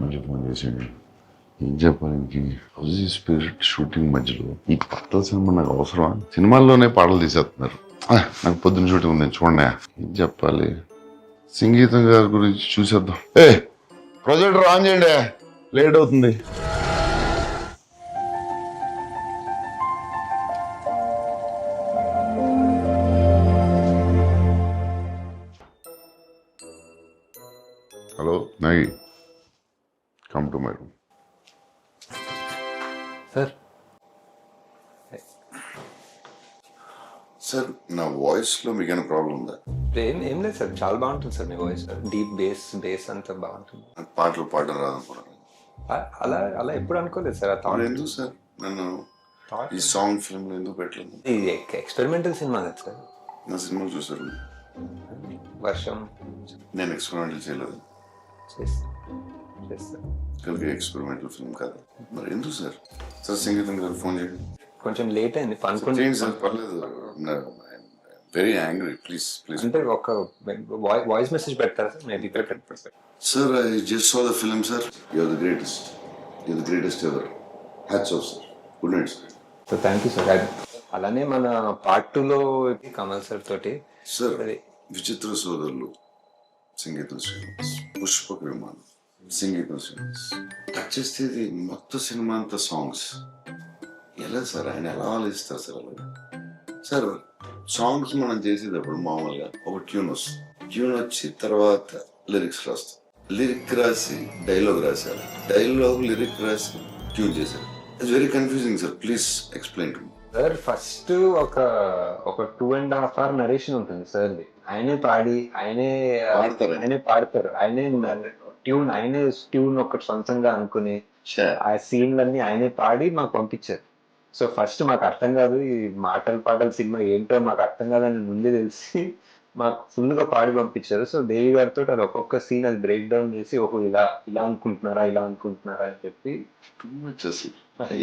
మళ్ళీ ఫోన్ చేసాడు. ఏం చెప్పాలి, హౌజీ స్పిరిట్ షూటింగ్ మధ్యలో ఈ పాటల సినిమా నాకు అవసరమా? సినిమాల్లోనే పాటలు తీసేస్తున్నారు. నాకు పొద్దున్న షూటింగ్ ఉంది చూడండి. ఏం చెప్పాలి, సంగీతం గారి గురించి చూసేద్దాం. ప్రొజెక్టర్ ఆన్ చేయండి, లేట్ అవుతుంది. Hello Nagi, come to my room. Sir sir, నా వాయిస్లో మీకు ఏమైనా ప్రాబ్లం ఉందా? ఏం లేదు సార్, చాలా బాగుంటుంది సార్ మీ వాయిస్. డీప్ బేస్ అంతా బాగుంటుంది. నాకు పాటలు పాడడం రాదనుకున్నాను. అలా అలా ఎప్పుడు అనుకోలేదు సార్. ఎందుకు సార్ నన్ను ఈ సాంగ్ ఫిల్మ్లో ఎందుకు పెట్టలేదు? ఇది ఎక్స్పెరిమెంటల్ సినిమా కదా సార్. నా సినిమాలు చూసారు? వర్షం నేను ఎక్స్పెరిమెంటల్ చేయలేదు. కలిగి ఎక్స్పెరిమెంటల్ ఫిల్మ్ కాదు. మరి ఎందుకు సార్? సార్ సంగీతం గారు ఫోన్ చేయండి. కొంచెం లేట్ అయింది, చేయండి సార్, పర్లేదు. Very angry, please please. అంటే ఒక వాయిస్ మెసేజ్ పెడతారా sir? Maybe sir, I just saw the film sir. You're the greatest, you're the greatest ever. Hats off sir. Good night sir. So thank you sir. అలానే మన part 2లో Kamal sir తోటి sir విచిత్ర సోదరులు, సంగీతం శ్రీనివాస్, పుష్పక విమానం, సంగీతం శ్రీనివాస్. టచ్ చేస్తే ఇది మొత్తం సినిమా అంతా సాంగ్స్. ఎలా సార్, ఆయన ఎలా ఆలోచిస్తారు సార్? అలాగే సార్, సాంగ్స్ మనం చేసేటప్పుడు మామూలుగా ఒక ట్యూన్ వస్తుంది. ట్యూన్ వచ్చి తర్వాత లిరిక్స్ రాస్తాం. లిరిక్ రాసి డైలాగ్ రాశారు, డైలాగ్ లిరిక్ రాసి ట్యూన్ చేశారు. It's very confusing sir. Please explain to me. Sir first ఒక 2.5 hour నరేషన్ ఉంటుంది సార్. ఆయనే పాడి ఆయనే పాడతారు. ఆయనే ట్యూన్ ఒకటి సొంతంగా అనుకుని ఆ సీన్లన్నీ ఆయనే పాడి మాకు పంపించారు. సో ఫస్ట్ మాకు అర్థం కాదు, ఈ పాటల సినిమా ఏంటో మాకు అర్థం కాదని ముందే తెలిసి మాకు ఫుల్ గా పాడి పంపించారు. సో దేవి గారితో అది ఒక్కొక్క సీన్ అది బ్రేక్ డౌన్ చేసి ఇలా అనుకుంటున్నారా అని చెప్పి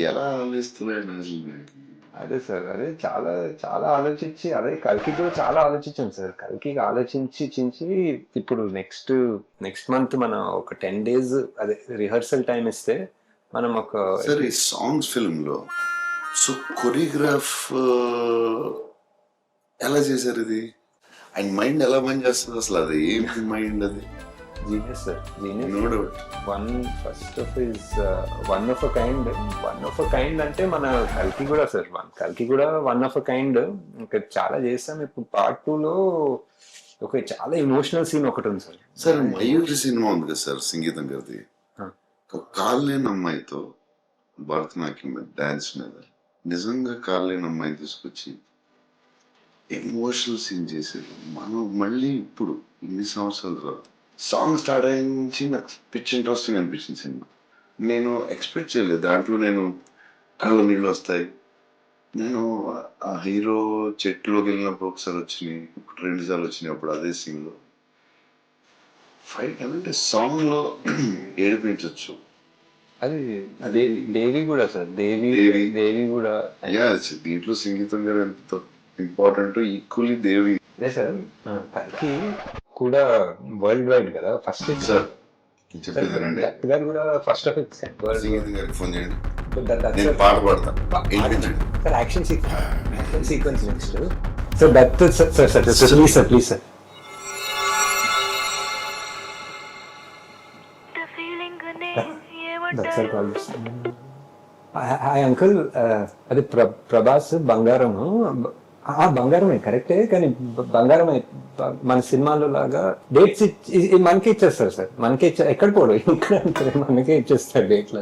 ఎలా ఆలోచిస్తున్నాడు. అదే సార్, అదే చాలా చాలా ఆలోచించి, అదే కల్కి కూడా చాలా ఆలోచించాం సార్. కల్కి ఆలోచించి ఇప్పుడు నెక్స్ట్ మంత్ మనం ఒక 10 days అదే రిహర్సల్ టైం ఇస్తే మనం ఒక సార్ ఈ సాంగ్స్ ఫిల్మ్ లో సో కొరియోగ్రాఫ్ ఎలా చేశారు? ఇది ఆయన మైండ్ ఎలా పని చేస్తుంది అసలు? అది ఏంటి మైండ్? అది genius sir, genius. No doubt. One of a kind అంటే మన కల్కి కూడా సార్. కల్కి కూడా వన్ ఆఫ్ అ కైండ్. ఇంకా చాలా చేస్తాం. ఇప్పుడు పార్ట్ 2లో ఒక చాలా ఎమోషనల్ సీన్ ఒకటి ఉంది సార్. సార్ మయూరి సినిమా ఉంది కదా సార్, సంగీతం గారిది. ఒక కాలు లేని అమ్మాయితో భరతనాట్యం మీద, డాన్స్ మీద, నిజంగా కాలు లేని అమ్మాయిని తీసుకొచ్చి ఎమోషనల్ సీన్ చేసేది. మనం మళ్ళీ ఇప్పుడు ఇన్ని సంవత్సరాల తర్వాత సాంగ్ స్టార్ట్ అయించి నాకు పిచ్ ఇంట్రెస్టింగ్ అనిపించింది సినిమా. నేను ఎక్స్పెక్ట్ చేయలేదు దాంట్లో నేను కళ్ళ నీళ్ళు వస్తాయి. నేను ఆ హీరో చెట్టులోకి వెళ్ళినప్పుడు ఒకసారి వచ్చినాయి, 2 సార్లు వచ్చినాయి. అప్పుడు అదే సీన్లో ఫైట్ అంటే సాంగ్లో ఏడిపించవచ్చు. అది దేవి కూడా సార్. దేవి కూడా దీంట్లో సంగీతం గారు ఎంత ఇంపార్టెంట్, ఈక్వల్లీ దేవి. అదే సార్, కల్కి కూడా వరల్డ్ వైడ్ కదా ఫస్ట్ సార్. గారు కూడా ఫస్ట్ ఆఫ్ ఇట్స్ సంగీతం గారికి ఫోన్ చేయండి, నేను పాట పాడతాను. Sir action sequence next. So that sir please sir. Hi uncle, అది ప్రభాస్ బంగారము. బంగారమే కరెక్టే, కానీ బంగారమే మన సినిమాలో లాగా డేట్స్ మనకే ఇచ్చేస్తారు సార్. ఎక్కడ పోడు ఇక్కడ మనకే ఇచ్చేస్తారు డేట్లు.